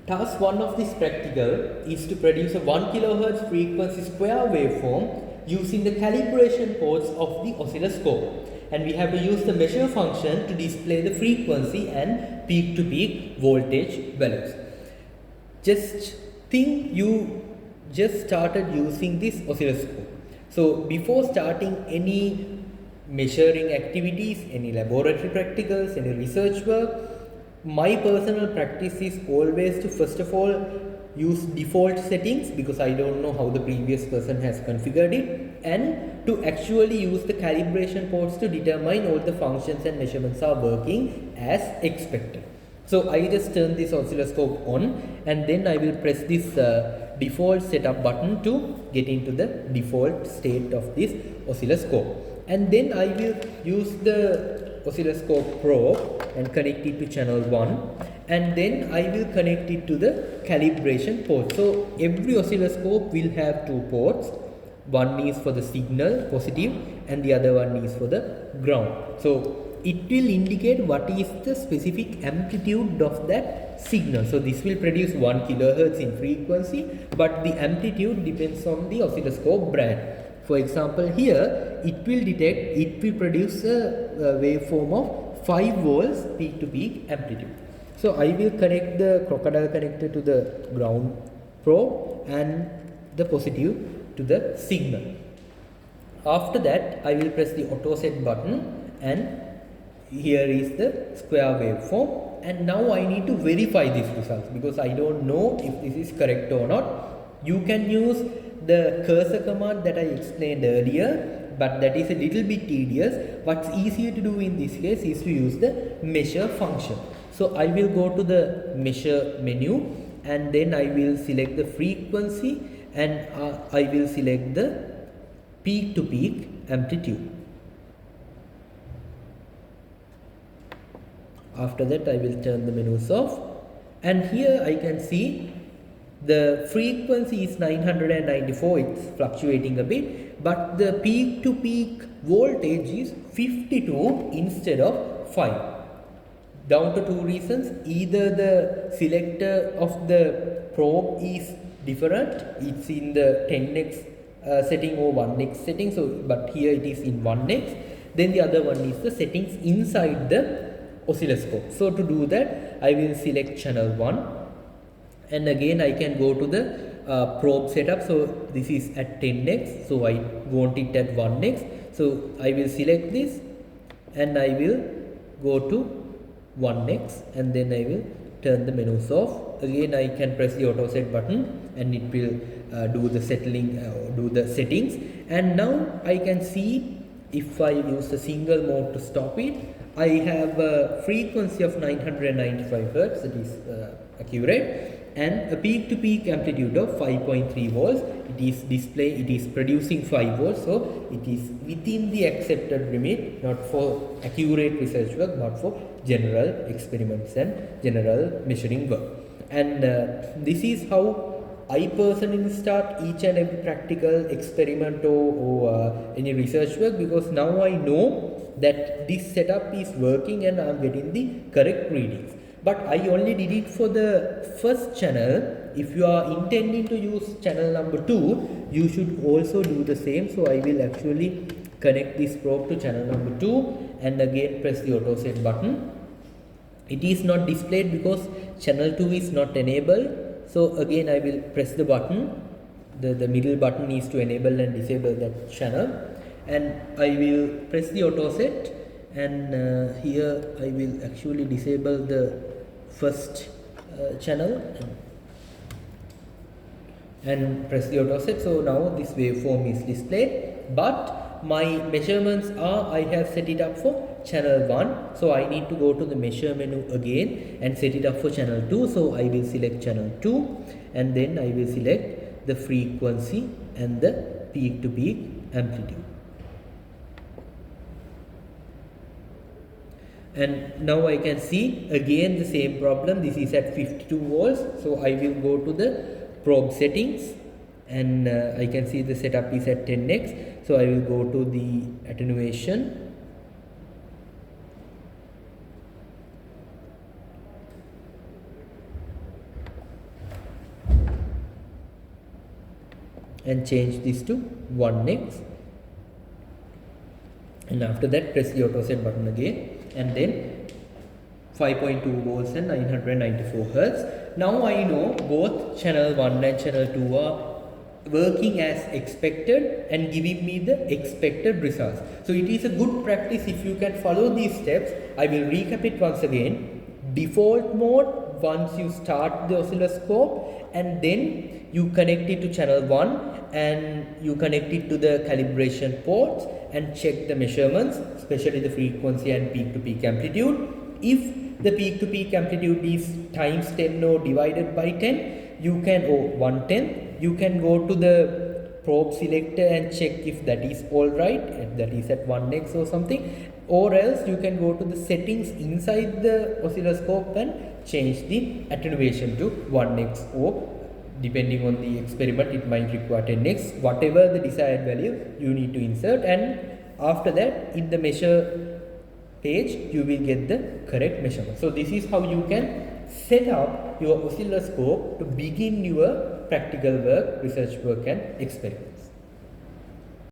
Task 1 of this practical is to produce a 1 kHz frequency square waveform using the calibration ports of the oscilloscope. And we have to use the measure function to display the frequency and peak to peak voltage values. Just think you just started using this oscilloscope. So before starting any measuring activities, any laboratory practicals, any research work, my personal practice is always to first of all use default settings, because I don't know how the previous person has configured it, and to actually use the calibration ports to determine all the functions and measurements are working as expected. So I just turn this oscilloscope on, and then I will press this default setup button to get into the default state of this oscilloscope. And then I will use the oscilloscope probe and connect it to channel 1, and then I will connect it to the calibration port. So every oscilloscope will have two ports. One is for the signal positive and the other one is for the ground. So it will indicate what is the specific amplitude of that signal. So this will produce 1 kHz in frequency, but the amplitude depends on the oscilloscope brand. For example, here it will produce a waveform of 5 volts peak to peak amplitude. So I will connect the crocodile connector to the ground probe and the positive to the signal. After that, I will press the auto set button, and here is the square waveform, and now I need to verify these results because I don't know if this is correct or not. You can use the cursor command that I explained earlier, but that is a little bit tedious. What's easier to do in this case is to use the measure function. So I will go to the measure menu, and then I will select the frequency, and I will select the peak to peak amplitude. After that, I will turn the menus off, and here I can see the frequency is 994, it's fluctuating a bit, but the peak to peak voltage is 52 instead of 5. Down to two reasons: either the selector of the probe is different, it's in the 10x setting or 1x setting, so but here it is in 1x. Then the other one is the settings inside the oscilloscope. So to do that, I will select channel 1, and again I can go to the probe setup. So this is at 10x, so I want it at 1x. So I will select this, and I will go to 1x, and then I will turn the menus off. Again I can press the auto set button, and it will do the settings. And now I can see, if I use the single mode to stop it, I have a frequency of 995 Hz, that is accurate, and a peak to peak amplitude of 5.3 volts. It is producing 5 volts, so it is within the accepted limit, not for accurate research work, but for general experiments and general measuring work. And this is how I personally start each and every practical experiment or any research work, because now I know that this setup is working and I am getting the correct readings. But I only did it for the first channel. If you are intending to use channel number 2, you should also do the same. So I will actually connect this probe to channel number 2, and again press the auto set button. It is not displayed because channel 2 is not enabled. So again I will press the button. The middle button is to enable and disable that channel, and I will press the auto set, and here I will actually disable the first channel and press the auto set. So now this waveform is displayed, but my measurements are, I have set it up for channel 1, so I need to go to the measure menu again and set it up for channel 2. So I will select channel 2, and then I will select the frequency and the peak to peak amplitude. And now I can see again the same problem. This is at 52 volts, so I will go to the probe settings, and I can see the setup is at 10x, so I will go to the attenuation, and change this to 1x, and after that press the auto set button again, and then 5.2 volts and 994 hertz. Now I know both channel 1 and channel 2 are working as expected and giving me the expected results. So it is a good practice if you can follow these steps. I will recap it once again. Default mode, once you start the oscilloscope, and then you connect it to channel 1 and you connect it to the calibration ports and check the measurements, especially the frequency and peak to peak amplitude. If the peak to peak amplitude is times 10 or divided by 10, you can, or 1/10, you can go to the probe selector and check if that is alright, if that is at 1x or something, or else you can go to the settings inside the oscilloscope and change the attenuation to 1x, or depending on the experiment it might require 10x. Whatever the desired value you need to insert, and after that in the measure page you will get the correct measurement. So this is how you can set up your oscilloscope to begin your practical work, research work and experiment.